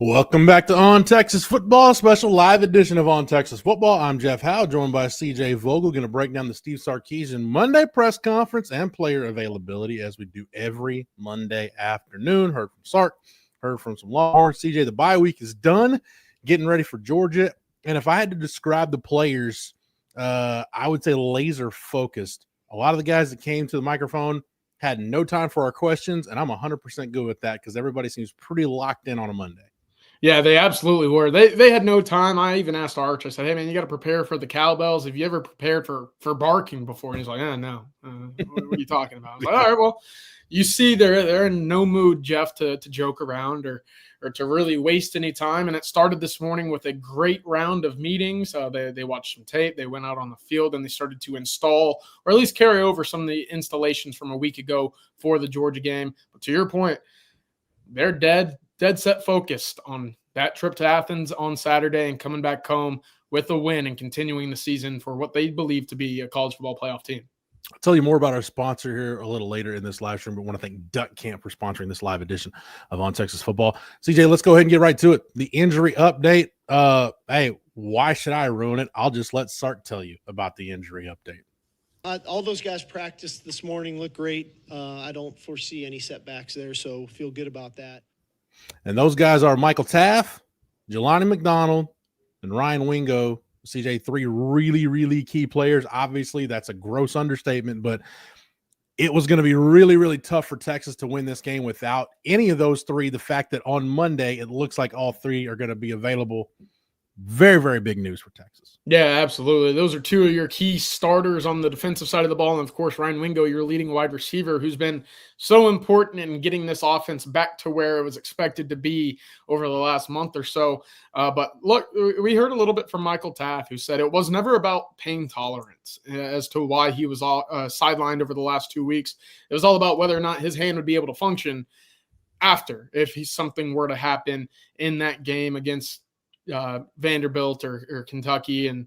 Welcome back to On Texas Football, special live edition of On Texas Football. I'm Jeff Howe, joined by CJ Vogel, going to break down the Steve Sarkisian Monday press conference and player availability as we do every Monday afternoon. Heard from Sark, heard from some Longhorns. CJ, the bye week is done, getting ready for Georgia. And if I had to describe the players, I would say laser focused. A lot of the guys that came to the microphone had no time for our questions, and I'm 100% good with that because everybody seems pretty locked in on a Monday. Yeah, they absolutely were. They had no time. I even asked Arch. I said, "Hey, man, you got to prepare for the cowbells. Have you ever prepared for barking before?" And he's like, no. What are you talking about?" I was like, "All right, well, you see, they're in no mood, Jeff, to joke around or to really waste any time." And it started this morning with a great round of meetings. They watched some tape. They went out on the field and they started to install or at least carry over some of the installations from a week ago for the Georgia game. But to your point, they're dead set focused on that trip to Athens on Saturday and coming back home with a win and continuing the season for what they believe to be a college football playoff team. I'll tell you more about our sponsor here a little later in this live stream, but I want to thank Duck Camp for sponsoring this live edition of On Texas Football. CJ, let's go ahead and get right to it. The injury update. Hey, why should I ruin it? I'll just let Sark tell you about the injury update. All those guys practiced this morning, look great. I don't foresee any setbacks there, so feel good about that. And those guys are Michael Taff, Jelani McDonald, and Ryan Wingo. CJ, three really, really key players. Obviously, that's a gross understatement, but it was going to be really, really tough for Texas to win this game without any of those three. The fact that on Monday, it looks like all three are going to be available. Very, very big news for Texas. Yeah, absolutely. Those are two of your key starters on the defensive side of the ball. And, of course, Ryan Wingo, your leading wide receiver, who's been so important in getting this offense back to where it was expected to be over the last month or so. But, look, we heard a little bit from Michael Taff, who said it was never about pain tolerance as to why he was sidelined over the last 2 weeks. It was all about whether or not his hand would be able to function after if something were to happen in that game against Vanderbilt or Kentucky. And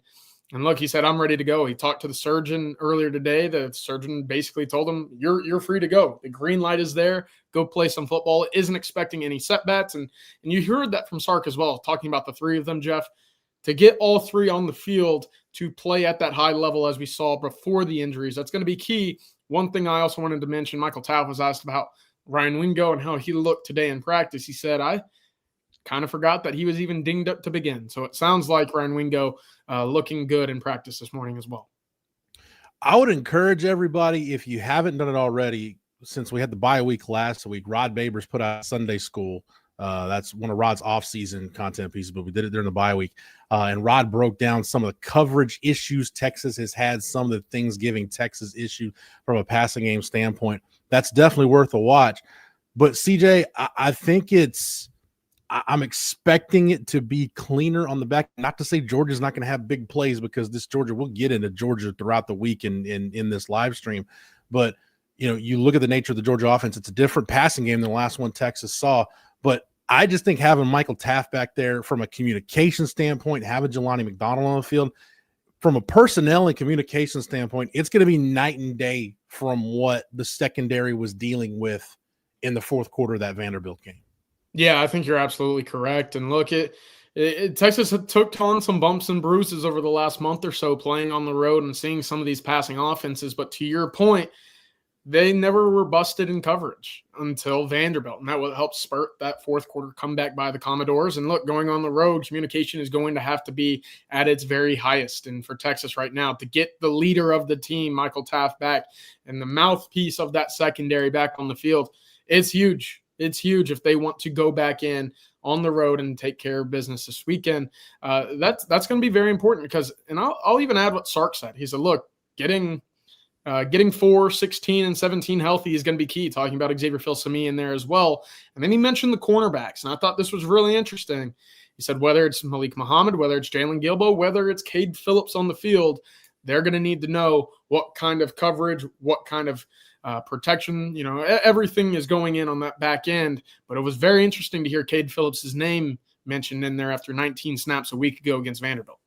look, he said, "I'm ready to go." He talked to the surgeon earlier today. The surgeon basically told him, you're free to go. The green light is there. Go play some football. Isn't expecting any setbacks. And you heard that from Sark as well, talking about the three of them, Jeff, to get all three on the field to play at that high level as we saw before the injuries. That's going to be key. One thing I also wanted to mention, Michael Taff was asked about Ryan Wingo and how he looked today in practice. He said, "I kind of forgot that he was even dinged up to begin." So it sounds like Ryan Wingo looking good in practice this morning as well. I would encourage everybody, if you haven't done it already, since we had the bye week last week, Rod Babers put out Sunday School. That's one of Rod's off-season content pieces, but we did it during the bye week. And Rod broke down some of the coverage issues Texas has had, some of the things giving Texas issue from a passing game standpoint. That's definitely worth a watch. But, CJ, I think I'm expecting it to be cleaner on the back. Not to say Georgia's not going to have big plays, because this Georgia, we'll get into Georgia throughout the week in this live stream. But, you look at the nature of the Georgia offense, it's a different passing game than the last one Texas saw. But I just think having Michael Taff back there from a communication standpoint, having Jelani McDonald on the field, from a personnel and communication standpoint, it's going to be night and day from what the secondary was dealing with in the fourth quarter of that Vanderbilt game. Yeah, I think you're absolutely correct. And look, Texas had took on some bumps and bruises over the last month or so playing on the road and seeing some of these passing offenses. But to your point, they never were busted in coverage until Vanderbilt. And that will help spurt that fourth quarter comeback by the Commodores. And look, going on the road, communication is going to have to be at its very highest. And for Texas right now, to get the leader of the team, Michael Taff, back and the mouthpiece of that secondary back on the field, it's huge. It's huge if they want to go back in on the road and take care of business this weekend. That's going to be very important because, and I'll even add what Sark said. He said, look, getting 4, 16, and 17 healthy is going to be key, talking about Xavier Filsaime in there as well. And then he mentioned the cornerbacks, and I thought this was really interesting. He said whether it's Malik Muhammad, whether it's Jalen Gilbo, whether it's Cade Phillips on the field, they're going to need to know what kind of coverage, what kind of protection, everything is going in on that back end. But it was very interesting to hear Cade Phillips' name mentioned in there after 19 snaps a week ago against Vanderbilt.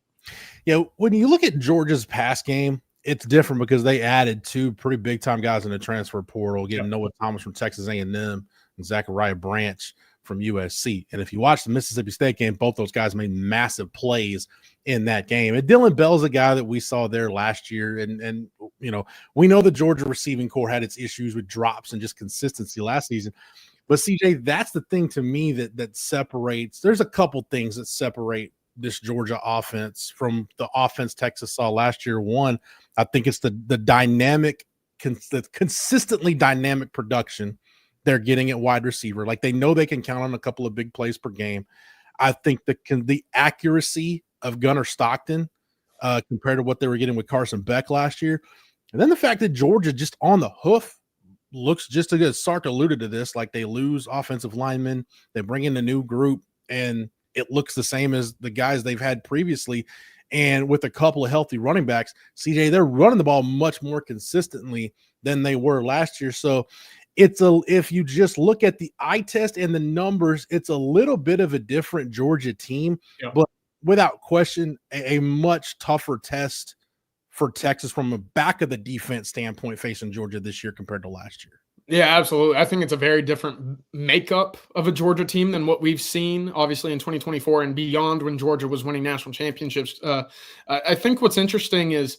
Yeah, when you look at Georgia's pass game, it's different because they added two pretty big-time guys in the transfer portal, getting Noah Thomas from Texas A&M and Zachariah Branch from USC. And if you watch the Mississippi State game, both those guys made massive plays in that game. And Dylan Bell's a guy that we saw there last year. And we know the Georgia receiving core had its issues with drops and just consistency last season. But CJ, that's the thing to me that separates. There's a couple things that separate this Georgia offense from the offense Texas saw last year. One, I think it's the dynamic, the consistently dynamic production they're getting at wide receiver. Like, they know they can count on a couple of big plays per game. I think the accuracy of Gunnar Stockton compared to what they were getting with Carson Beck last year. And then the fact that Georgia just on the hoof looks just as good. Sark alluded to this, like they lose offensive linemen, they bring in a new group, and it looks the same as the guys they've had previously. And with a couple of healthy running backs, CJ, they're running the ball much more consistently than they were last year. So if you just look at the eye test and the numbers, it's a little bit of a different Georgia team, but without question, a much tougher test for Texas from a back of the defense standpoint facing Georgia this year compared to last year. Yeah, absolutely. I think it's a very different makeup of a Georgia team than what we've seen, obviously, in 2024 and beyond when Georgia was winning national championships. I think what's interesting is,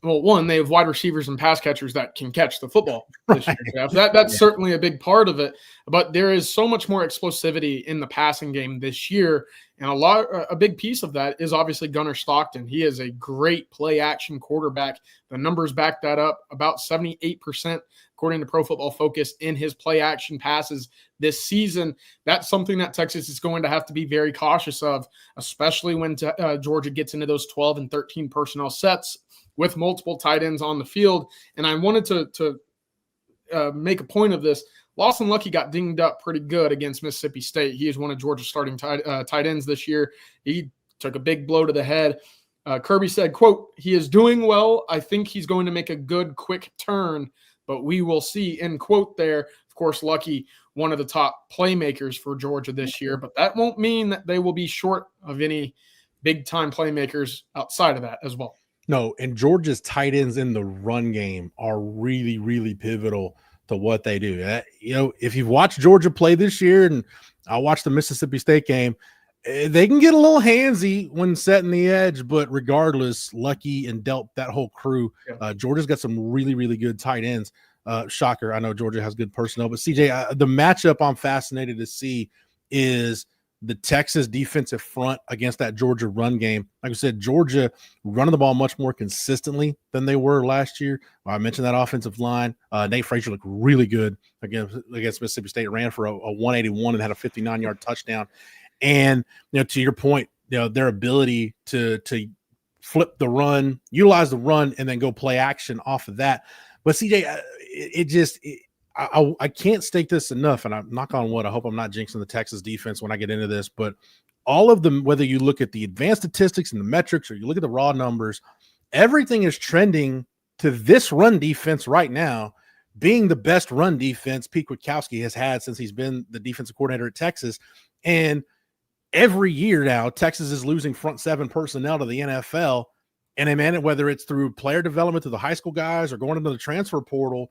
well, one, they have wide receivers and pass catchers that can catch the football this year. Jeff. That's certainly a big part of it. But there is so much more explosivity in the passing game this year. And a big piece of that is obviously Gunnar Stockton. He is a great play action quarterback. The numbers back that up. About 78%, according to Pro Football Focus, in his play action passes this season. That's something that Texas is going to have to be very cautious of, especially when Georgia gets into those 12 and 13 personnel sets with multiple tight ends on the field. And I wanted to make a point of this. Lawson Lucky got dinged up pretty good against Mississippi State. He is one of Georgia's starting tight ends this year. He took a big blow to the head. Kirby said, quote, "He is doing well. I think he's going to make a good, quick turn, but we will see," end quote there. Of course, Lucky, one of the top playmakers for Georgia this year, but that won't mean that they will be short of any big-time playmakers outside of that as well. No, and Georgia's tight ends in the run game are really, really pivotal to what they do. If you've watched Georgia play this year, and I watched the Mississippi State game, they can get a little handsy when setting the edge, but regardless, Lucky and Delp, that whole crew, Georgia's got some really, really good tight ends. Shocker, I know Georgia has good personnel, but CJ, the matchup I'm fascinated to see is the Texas defensive front against that Georgia run game. Like I said, Georgia running the ball much more consistently than they were last year. I mentioned that offensive line. Nate Frazier looked really good against Mississippi State, ran for a 181 and had a 59-yard touchdown. And, to your point, their ability to flip the run, utilize the run, and then go play action off of that. But CJ, I can't state this enough, and I'm knock on wood, I hope I'm not jinxing the Texas defense when I get into this, but all of them, whether you look at the advanced statistics and the metrics or you look at the raw numbers, everything is trending to this run defense right now being the best run defense Pete Kwiatkowski has had since he's been the defensive coordinator at Texas. And every year now, Texas is losing front seven personnel to the NFL, and they manage, whether it's through player development to the high school guys or going into the transfer portal,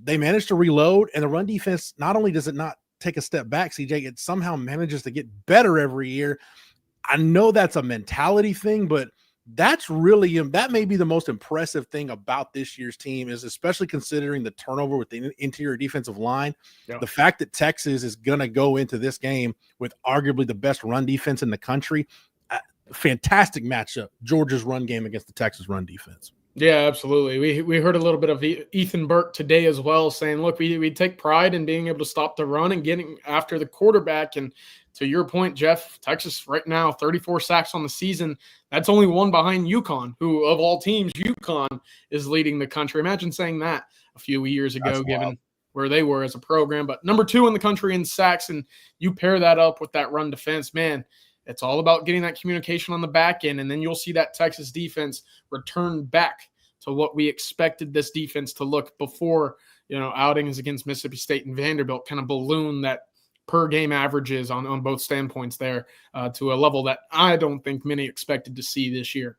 they manage to reload, and the run defense, not only does it not take a step back, CJ, it somehow manages to get better every year. I know that's a mentality thing, but that may be the most impressive thing about this year's team, is especially considering the turnover with the interior defensive line. Yeah. The fact that Texas is going to go into this game with arguably the best run defense in the country, fantastic matchup, Georgia's run game against the Texas run defense. Yeah, absolutely. We heard a little bit of Ethan Burke today as well, saying, look, we take pride in being able to stop the run and getting after the quarterback. And to your point, Jeff, Texas right now, 34 sacks on the season. That's only one behind UConn, who of all teams, UConn is leading the country. Imagine saying that a few years ago, given where they were as a program. But number 2 in the country in sacks, and you pair that up with that run defense, man, it's all about getting that communication on the back end, and then you'll see that Texas defense return back to what we expected this defense to look before, outings against Mississippi State and Vanderbilt kind of balloon that per game averages on both standpoints there to a level that I don't think many expected to see this year.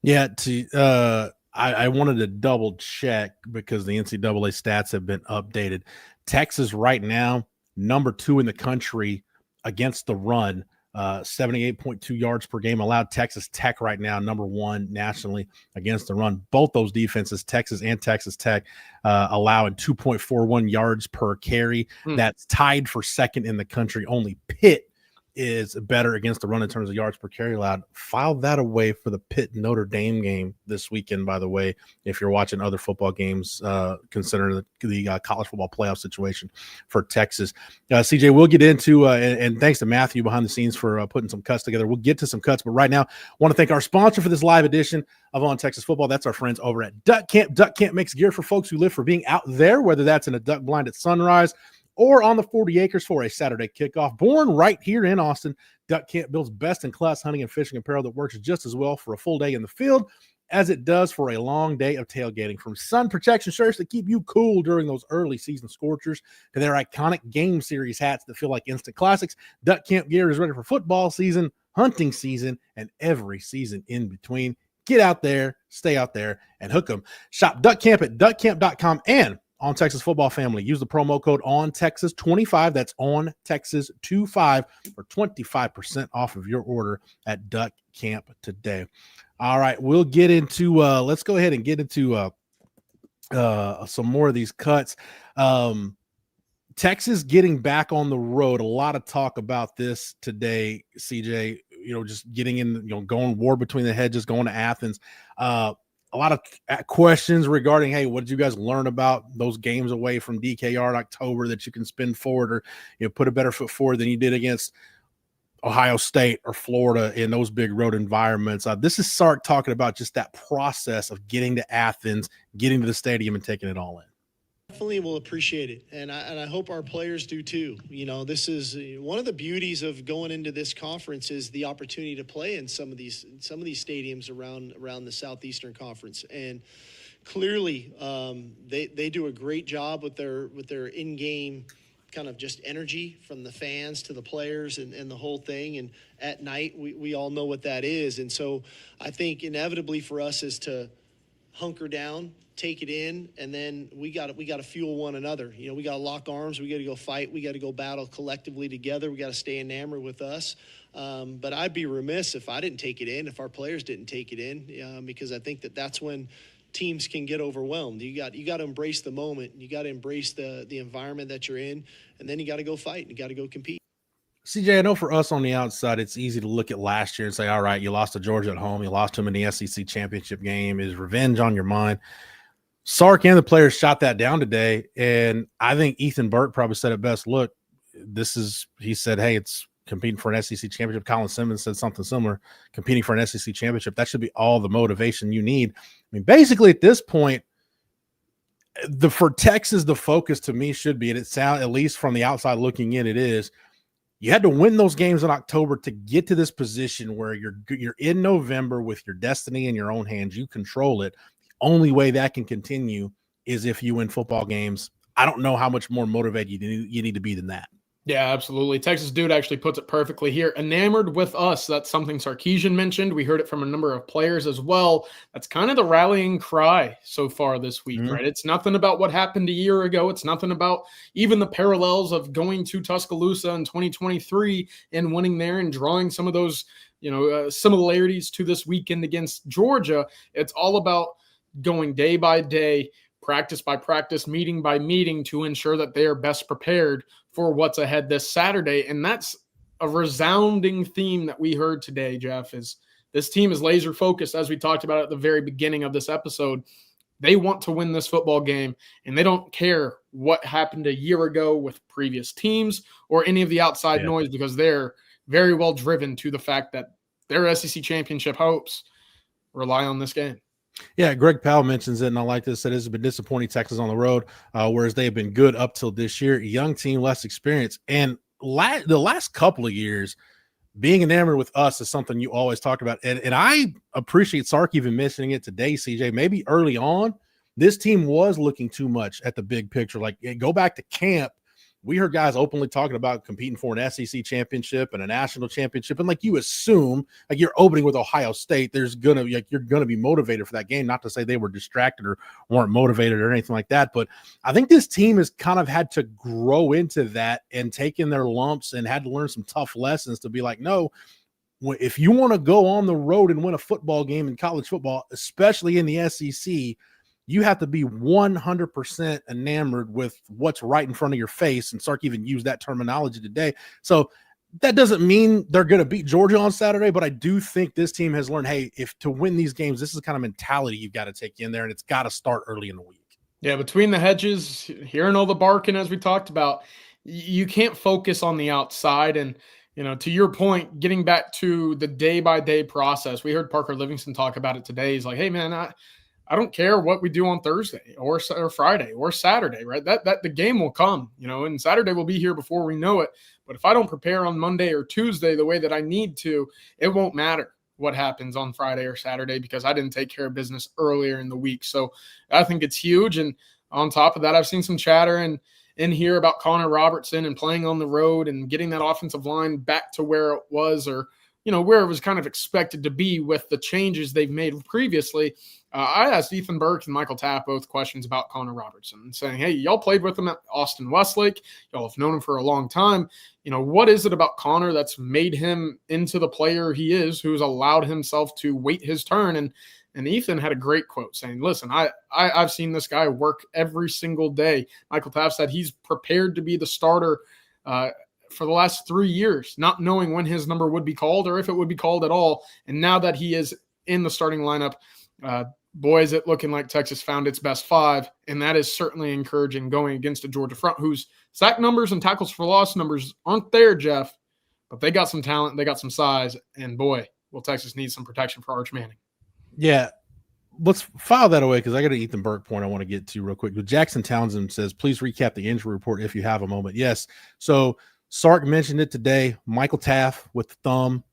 Yeah, I wanted to double check because the NCAA stats have been updated. Texas right now number 2 in the country against the run. 78.2 yards per game allowed. Texas Tech right now, number 1 nationally against the run. Both those defenses, Texas and Texas Tech, allowing 2.41 yards per carry. That's tied for second in the country. Only Pitt is better against the run in terms of yards per carry allowed. File that away for the Pitt Notre Dame game this weekend, by the way, if you're watching other football games, considering the college football playoff situation for Texas. CJ, we'll get into, and thanks to Matthew behind the scenes for putting some cuts together. We'll get to some cuts, but right now, I want to thank our sponsor for this live edition of On Texas Football. That's our friends over at Duck Camp. Duck Camp makes gear for folks who live for being out there, whether that's in a duck blind at sunrise or on the 40 acres for a Saturday kickoff. Born right here in Austin, Duck Camp builds best-in-class hunting and fishing apparel that works just as well for a full day in the field as it does for a long day of tailgating. From sun protection shirts that keep you cool during those early season scorchers to their iconic game series hats that feel like instant classics, Duck Camp gear is ready for football season, hunting season, and every season in between. Get out there, stay out there, and hook them. Shop Duck Camp at duckcamp.com and On Texas Football Family. Use the promo code ONTexas25. That's ONTexas25 for 25% off of your order at Duck Camp today. All right, we'll get into let's go ahead and get into some more of these cuts. Texas getting back on the road. A lot of talk about this today, CJ. Just getting in, going war between the hedges, going to Athens. A lot of questions regarding, hey, what did you guys learn about those games away from DKR in October that you can spin forward or put a better foot forward than you did against Ohio State or Florida in those big road environments? This is Sark talking about just that process of getting to Athens, getting to the stadium, and taking it all in. Definitely will appreciate it, and I hope our players do too. This is one of the beauties of going into this conference is the opportunity to play in some of these stadiums around the Southeastern Conference, and clearly they do a great job with their in-game kind of just energy from the fans to the players and the whole thing. And at night, we all know what that is, and so I think inevitably for us is to hunker down, take it in, and then we got to fuel one another. We got to lock arms. We got to go fight. We got to go battle collectively together. We got to stay enamored with us. But I'd be remiss if I didn't take it in, if our players didn't take it in, because I think that's when teams can get overwhelmed. You got to embrace the moment. You got to embrace the environment that you're in, and then you got to go fight and you got to go compete. CJ, I know for us on the outside, it's easy to look at last year and say, all right, you lost to Georgia at home. You lost to them in the SEC championship game. Is revenge on your mind? Sark and the players shot that down today, and I think Ethan Burke probably said it best. Look, he said, hey, it's competing for an SEC championship. Colin Simmons said something similar, competing for an SEC championship. That should be all the motivation you need. I mean, basically at this point, for Texas, the focus to me should be, and it sounds, at least from the outside looking in, it is, you had to win those games in October to get to this position where you're in November with your destiny in your own hands. You control it. Only way that can continue is if you win football games. I don't know how much more motivated you need to be than that. Yeah, absolutely. Texas Dude actually puts it perfectly here. Enamored with us. That's something Sarkisian mentioned. We heard it from a number of players as well. That's kind of the rallying cry so far this week, right? It's nothing about what happened a year ago. It's nothing about even the parallels of going to Tuscaloosa in 2023 and winning there and drawing some of those, similarities to this weekend against Georgia. It's all about going day by day, practice by practice, meeting by meeting to ensure that they are best prepared for what's ahead this Saturday. And that's a resounding theme that we heard today, Jeff, is this team is laser focused, as we talked about at the very beginning of this episode. They want to win this football game, and they don't care what happened a year ago with previous teams or any of the outside noise, because they're very well driven to the fact that their SEC championship hopes rely on this game. Yeah, Greg Powell mentions it, and I like this. It has been disappointing Texas on the road, whereas they have been good up till this year. Young team, less experience. And the last couple of years, being enamored with us is something you always talk about. And I appreciate Sark even mentioning it today, CJ. Maybe early on, this team was looking too much at the big picture. Like, go back to camp, we heard guys openly talking about competing for an SEC championship and a national championship. And like you assume, like you're opening with Ohio State, there's going to be like, you're going to be motivated for that game. Not to say they were distracted or weren't motivated or anything like that. But I think this team has kind of had to grow into that and taken their lumps and had to learn some tough lessons to be like, no, if you want to go on the road and win a football game in college football, especially in the SEC, you have to be 100% enamored with what's right in front of your face. And Sark even used that terminology today. So that doesn't mean they're going to beat Georgia on Saturday, but I do think this team has learned, hey, if to win these games, this is the kind of mentality you've got to take in there, and it's got to start early in the week. Yeah, between the hedges, hearing all the barking as we talked about, you can't focus on the outside. And, you know, to your point, getting back to the day-by-day process, we heard Parker Livingston talk about it today. He's like, hey, man, I don't care what we do on Thursday or Friday or Saturday, right? That the game will come, you know, and Saturday will be here before we know it. But if I don't prepare on Monday or Tuesday the way that I need to, it won't matter what happens on Friday or Saturday because I didn't take care of business earlier in the week. So I think it's huge. And on top of that, I've seen some chatter in here about Connor Robertson and playing on the road and getting that offensive line back to where it was, or, you know, where it was kind of expected to be with the changes they've made previously. I asked Ethan Burke and Michael Tapp both questions about Connor Robertson, saying, hey, y'all played with him at Austin Westlake. Y'all have known him for a long time. You know, what is it about Connor that's made him into the player he is, who's allowed himself to wait his turn? And Ethan had a great quote saying, listen, I've seen this guy work every single day. Michael Tapp said he's prepared to be the starter for the last 3 years, not knowing when his number would be called or if it would be called at all. And now that he is in the starting lineup, boy, is it looking like Texas found its best five. And that is certainly encouraging going against a Georgia front whose sack numbers and tackles for loss numbers aren't there, Jeff, but they got some talent, they got some size, and boy, will Texas need some protection for Arch Manning. Yeah. Let's file that away because I got an Ethan Burke point I want to get to real quick. But Jackson Townsend says, please recap the injury report if you have a moment. Yes. So Sark mentioned it today. Michael Taff with the thumb,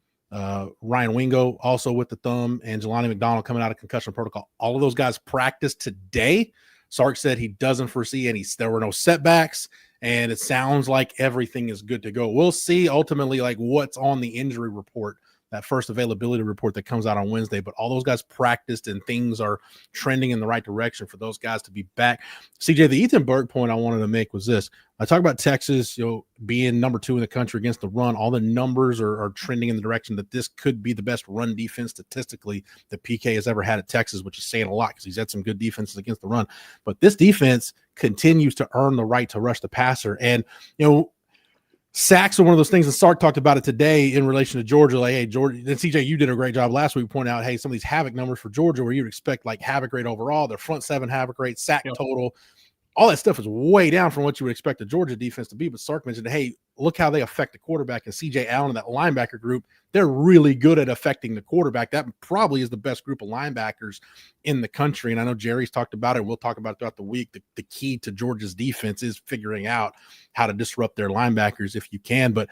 Ryan Wingo also with the thumb, and Jelani McDonald coming out of concussion protocol. All of those guys practiced today. Sark said he doesn't foresee there were no setbacks, and it sounds like everything is good to go. We'll see ultimately like what's on the injury report, that first availability report that comes out on Wednesday, but all those guys practiced and things are trending in the right direction for those guys to be back. CJ, the Ethan Burke point I wanted to make was this. I talk about Texas, being number 2 in the country against the run. All the numbers are trending in the direction that this could be the best run defense statistically that PK has ever had at Texas, which is saying a lot because he's had some good defenses against the run. But this defense continues to earn the right to rush the passer. And, sacks are one of those things, and Sark talked about it today in relation to Georgia. Like, hey, Georgia, and CJ, you did a great job last week pointing out, hey, some of these havoc numbers for Georgia where you'd expect like havoc rate overall, their front 7 havoc rate, sack total, all that stuff is way down from what you would expect the Georgia defense to be. But Sark mentioned, hey, look how they affect the quarterback, and CJ Allen and that linebacker group, they're really good at affecting the quarterback. That probably is the best group of linebackers in the country. And I know Jerry's talked about it. We'll talk about it throughout the week. The key to Georgia's defense is figuring out how to disrupt their linebackers if you can. But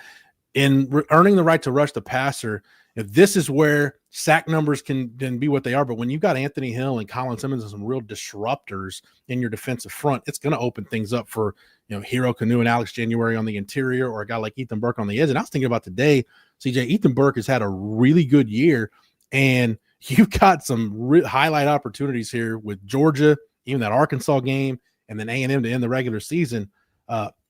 in earning the right to rush the passer, if this is where sack numbers can be what they are, but when you've got Anthony Hill and Colin Simmons and some real disruptors in your defensive front, it's going to open things up for, Hero Kanu and Alex January on the interior, or a guy like Ethan Burke on the edge. And I was thinking about today, CJ, Ethan Burke has had a really good year, and you've got some highlight opportunities here with Georgia, even that Arkansas game, and then A&M to end the regular season.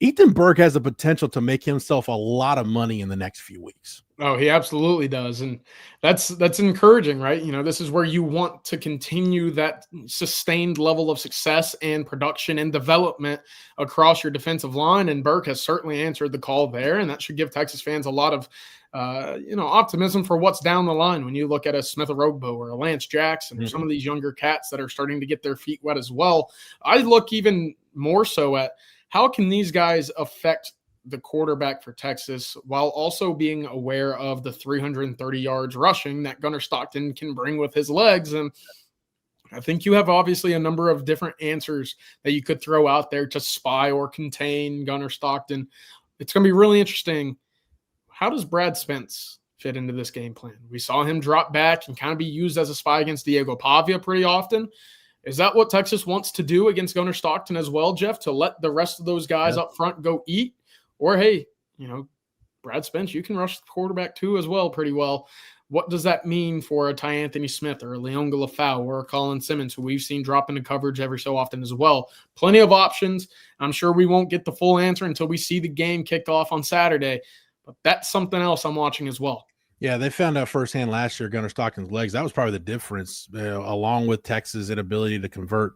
Ethan Burke has the potential to make himself a lot of money in the next few weeks. Oh, he absolutely does. And that's encouraging, right? This is where you want to continue that sustained level of success and production and development across your defensive line. And Burke has certainly answered the call there. And that should give Texas fans a lot of, optimism for what's down the line. When you look at a Smith Orogbo or a Lance Jackson or some of these younger cats that are starting to get their feet wet as well, I look even more so at how can these guys affect the quarterback for Texas while also being aware of the 330 yards rushing that Gunnar Stockton can bring with his legs. And I think you have obviously a number of different answers that you could throw out there to spy or contain Gunnar Stockton. It's going to be really interesting. How does Brad Spence fit into this game plan? We saw him drop back and kind of be used as a spy against Diego Pavia pretty often. Is that what Texas wants to do against Gunner Stockton as well, Jeff, to let the rest of those guys up front go eat? Or, hey, Brad Spence, you can rush the quarterback too as well pretty well. What does that mean for a Ty Anthony Smith or a Leon Galafau or a Colin Simmons, who we've seen drop into coverage every so often as well? Plenty of options. I'm sure we won't get the full answer until we see the game kicked off on Saturday, but that's something else I'm watching as well. Yeah, they found out firsthand last year Gunner Stockton's legs. That was probably the difference, along with Texas' inability to convert,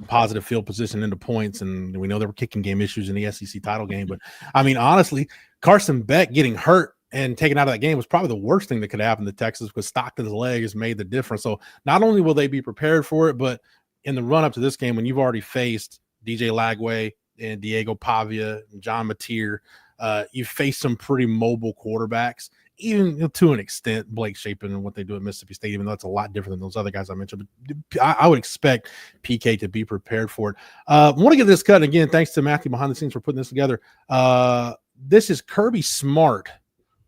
positive field position into points. And we know there were kicking game issues in the SEC title game. But, I mean, honestly, Carson Beck getting hurt and taken out of that game was probably the worst thing that could happen to Texas, because Stockton's legs made the difference. So not only will they be prepared for it, but in the run-up to this game, when you've already faced DJ Lagway and Diego Pavia and John Mateer, you face some pretty mobile quarterbacks, even to an extent, Blake Shapen and what they do at Mississippi State, even though it's a lot different than those other guys I mentioned. But I would expect PK to be prepared for it. I want to get this cut. And again, thanks to Matthew behind the scenes for putting this together. This is Kirby Smart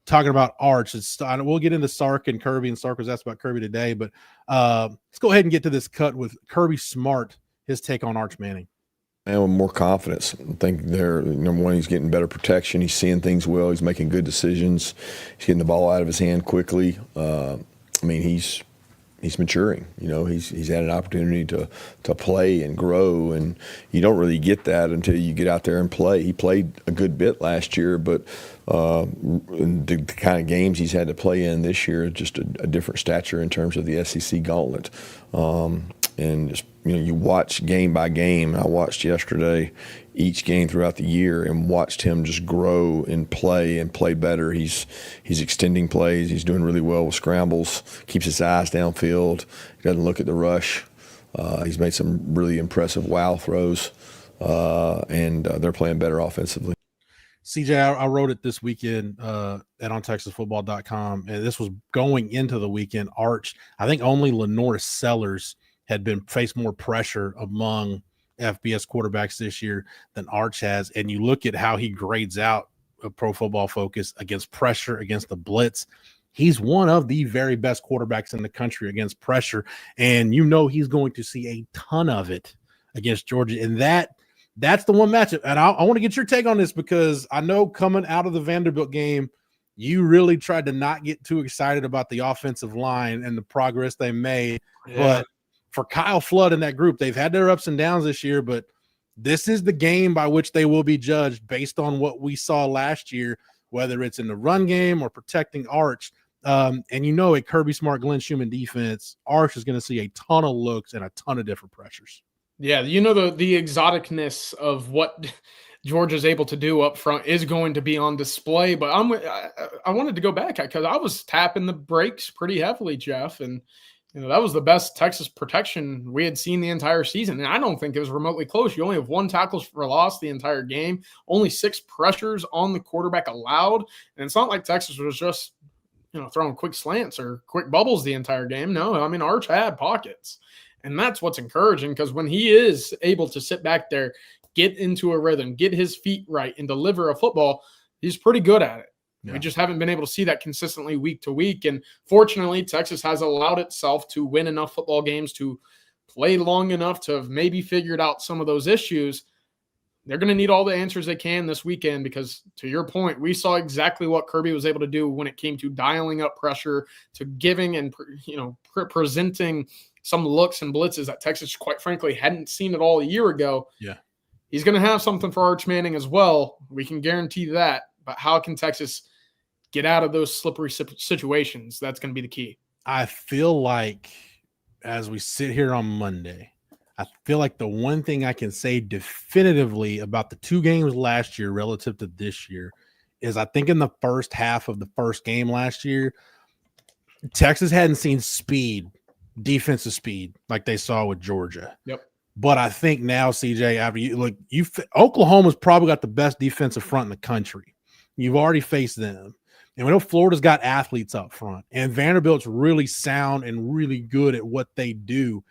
talking about Arch. We'll get into Sark and Kirby, and Sark was asked about Kirby today. But let's go ahead and get to this cut with Kirby Smart, his take on Arch Manning. And with more confidence. I think number one, he's getting better protection. He's seeing things well. He's making good decisions. He's getting the ball out of his hand quickly. He's maturing. He's had an opportunity to play and grow, and you don't really get that until you get out there and play. He played a good bit last year, but the kind of games he's had to play in this year, just a different stature in terms of the SEC gauntlet. And just, you watch game by game. I watched yesterday each game throughout the year and watched him just grow and play better. He's extending plays. He's doing really well with scrambles, keeps his eyes downfield. He doesn't look at the rush. He's made some really impressive wow throws, and they're playing better offensively. CJ, I wrote it this weekend at ontexasfootball.com, and this was going into the weekend. Arch, I think only Lenore Sellers had faced more pressure among FBS quarterbacks this year than Arch has. And you look at how he grades out a Pro Football Focus against pressure, against the blitz. He's one of the very best quarterbacks in the country against pressure. And he's going to see a ton of it against Georgia. And that's the one matchup. And I want to get your take on this, because I know coming out of the Vanderbilt game, you really tried to not get too excited about the offensive line and the progress they made. Yeah. But for Kyle Flood and that group, they've had their ups and downs this year, but this is the game by which they will be judged based on what we saw last year, whether it's in the run game or protecting Arch. And a Kirby Smart, Glenn Schumann defense, Arch is going to see a ton of looks and a ton of different pressures. Yeah, the exoticness of what Georgia's able to do up front is going to be on display. But I wanted to go back because I was tapping the brakes pretty heavily, Jeff, and that was the best Texas protection we had seen the entire season. And I don't think it was remotely close. You only have 1 tackles for loss the entire game, only 6 pressures on the quarterback allowed. And it's not like Texas was just, throwing quick slants or quick bubbles the entire game. No, Arch had pockets. And that's what's encouraging, because when he is able to sit back there, get into a rhythm, get his feet right, and deliver a football, he's pretty good at it. Yeah. We just haven't been able to see that consistently week to week. And fortunately, Texas has allowed itself to win enough football games to play long enough to have maybe figured out some of those issues. They're going to need all the answers they can this weekend, because to your point, we saw exactly what Kirby was able to do when it came to dialing up pressure, to giving and, presenting some looks and blitzes that Texas, quite frankly, hadn't seen it all a year ago. Yeah. He's going to have something for Arch Manning as well. We can guarantee that. But how can Texas get out of those slippery situations? That's going to be the key. I feel like as we sit here on Monday, I feel like the one thing I can say definitively about the 2 games last year relative to this year is I think in the first half of the first game last year, Texas hadn't seen defensive speed like they saw with Georgia. Yep. But I think now, CJ, after Oklahoma's probably got the best defensive front in the country. You've already faced them. And we know Florida's got athletes up front, and Vanderbilt's really sound and really good at what they do.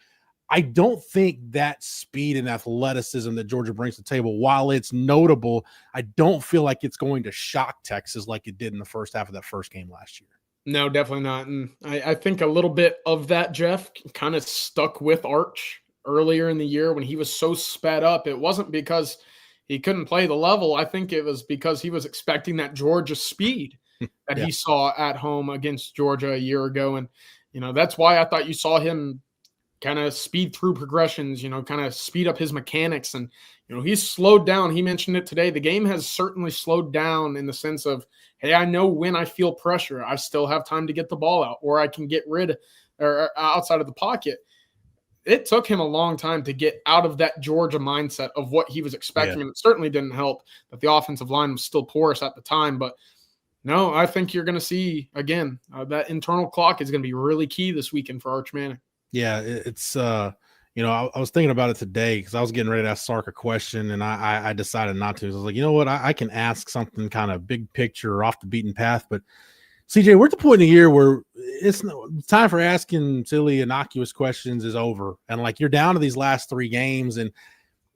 I don't think that speed and athleticism that Georgia brings to the table, while it's notable, I don't feel like it's going to shock Texas like it did in the first half of that first game last year. No, definitely not. And I think a little bit of that, Jeff, kind of stuck with Arch earlier in the year when he was so sped up, it wasn't because he couldn't play the level. I think it was because he was expecting that Georgia speed that he saw at home against Georgia a year ago. And, that's why I thought you saw him kind of speed through progressions, kind of speed up his mechanics. And, he's slowed down. He mentioned it today. The game has certainly slowed down in the sense of, hey, I know when I feel pressure, I still have time to get the ball out, or I can get rid or outside of the pocket. It took him a long time to get out of that Georgia mindset of what he was expecting. And it certainly didn't help that the offensive line was still porous at the time. But no, I think you're going to see, again, that internal clock is going to be really key this weekend for Arch Manning. Yeah, it's I was thinking about it today because I was getting ready to ask Sark a question, and I decided not to. I was like, you know what, I can ask something kind of big picture or off the beaten path. But CJ, we're at the point in the year where it's time for asking silly, innocuous questions is over, and like you're down to these last 3 games, and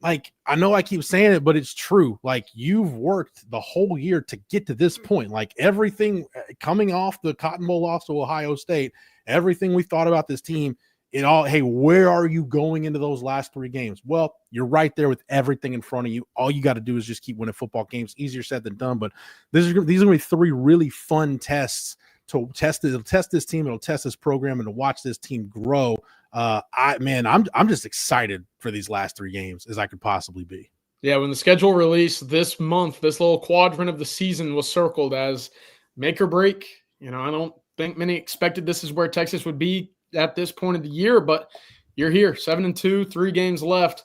like I know I keep saying it, but it's true. Like you've worked the whole year to get to this point. Like everything coming off the Cotton Bowl loss to Ohio State, everything we thought about this team. Hey, where are you going into those last 3 games? Well, you're right there with everything in front of you. All you got to do is just keep winning football games. Easier said than done, but these are going to be 3 really fun tests to test it. It'll test this team. It'll test this program, and to watch this team grow. I'm just excited for these last 3 games as I could possibly be. Yeah, when the schedule released this month, this little quadrant of the season was circled as make or break. I don't think many expected this is where Texas would be at this point of the year, but you're here, 7-2, 3 games left.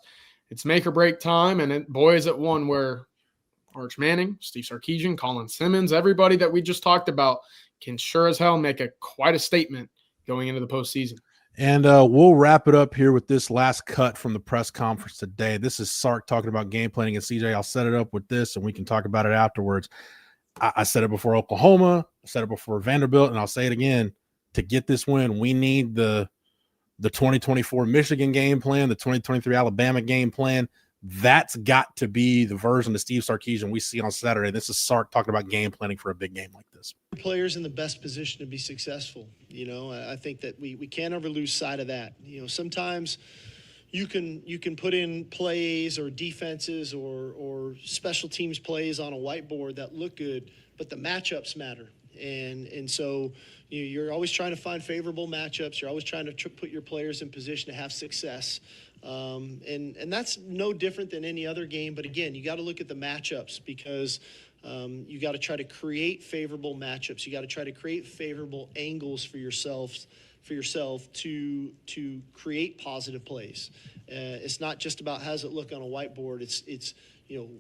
It's make or break time, and boy, is it one where Arch Manning, Steve Sarkisian, Colin Simmons, everybody that we just talked about can sure as hell make quite a statement going into the postseason. And we'll wrap it up here with this last cut from the press conference today. This is Sark talking about game planning, and CJ, I'll set it up with this, and we can talk about it afterwards. I said it before Oklahoma, I said it before Vanderbilt, and I'll say it again. To get this win, we need the 2024 Michigan game plan, the 2023 Alabama game plan. That's got to be the version of Steve Sarkisian we see on Saturday. This is Sark talking about game planning for a big game like this. Players in the best position to be successful. I think that we can't ever lose sight of that. Sometimes you can put in plays or defenses or special teams plays on a whiteboard that look good, but the matchups matter. And so you're always trying to find favorable matchups. You're always trying to put your players in position to have success. And that's no different than any other game. But again, you got to look at the matchups because you got to try to create favorable matchups. You got to try to create favorable angles for yourself to create positive plays. It's not just about how's it look on a whiteboard. It's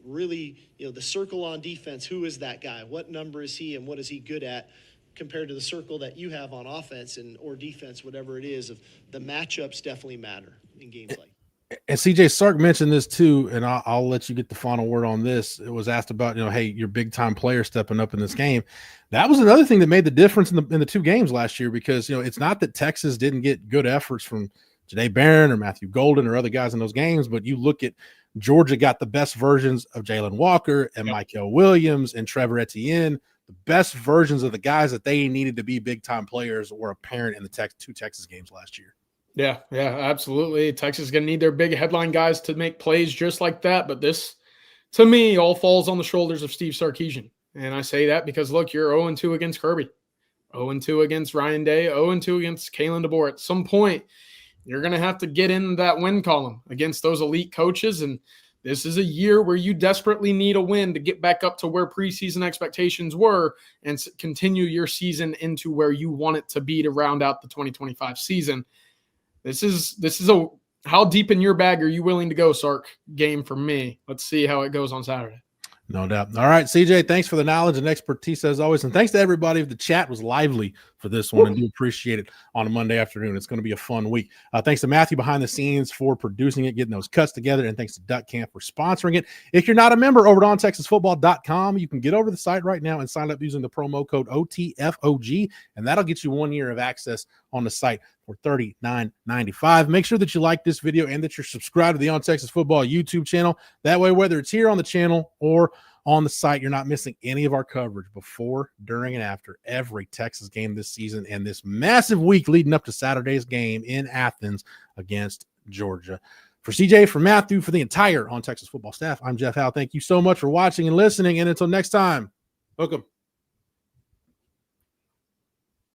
really, the circle on defense, who is that guy? What number is he and what is he good at compared to the circle that you have on offense or defense, whatever it is. The matchups definitely matter in gameplay. And CJ, Sark mentioned this too, and I'll let you get the final word on this. It was asked about, hey, your big time player stepping up in this game. That was another thing that made the difference in the 2 games last year because, it's not that Texas didn't get good efforts from Janae Barron or Matthew Golden or other guys in those games, but you look at Georgia got the best versions of Jalen Walker and Michael Williams and Trevor Etienne. The best versions of the guys that they needed to be big-time players were apparent in the 2 Texas games last year. Yeah, absolutely. Texas is going to need their big headline guys to make plays just like that. But this, to me, all falls on the shoulders of Steve Sarkisian. And I say that because, look, you're 0-2 against Kirby, 0-2 against Ryan Day, 0-2 against Kalen DeBoer. At some point, you're going to have to get in that win column against those elite coaches. And this is a year where you desperately need a win to get back up to where preseason expectations were and continue your season into where you want it to be to round out the 2025 season. This is a how deep in your bag are you willing to go, Sark, game for me. Let's see how it goes on Saturday. No doubt. All right, CJ, thanks for the knowledge and expertise as always. And thanks to everybody. The chat was lively for this one, and do appreciate it on a Monday afternoon. It's going to be a fun week. Thanks to Matthew behind the scenes for producing it, getting those cuts together, and thanks to Duck Camp for sponsoring it. If you're not a member over at ontexasfootball.com, you can get over to the site right now and sign up using the promo code OTFOG, and that'll get you 1 year of access on the site for $39.95. Make sure that you like this video and that you're subscribed to the On Texas Football YouTube channel. That way, whether it's here on the channel or on the site, you're not missing any of our coverage before, during, and after every Texas game this season and this massive week leading up to Saturday's game in Athens against Georgia. For CJ, for Matthew, for the entire On Texas Football staff, I'm Jeff Howe. Thank you so much for watching and listening. And until next time, hook 'em.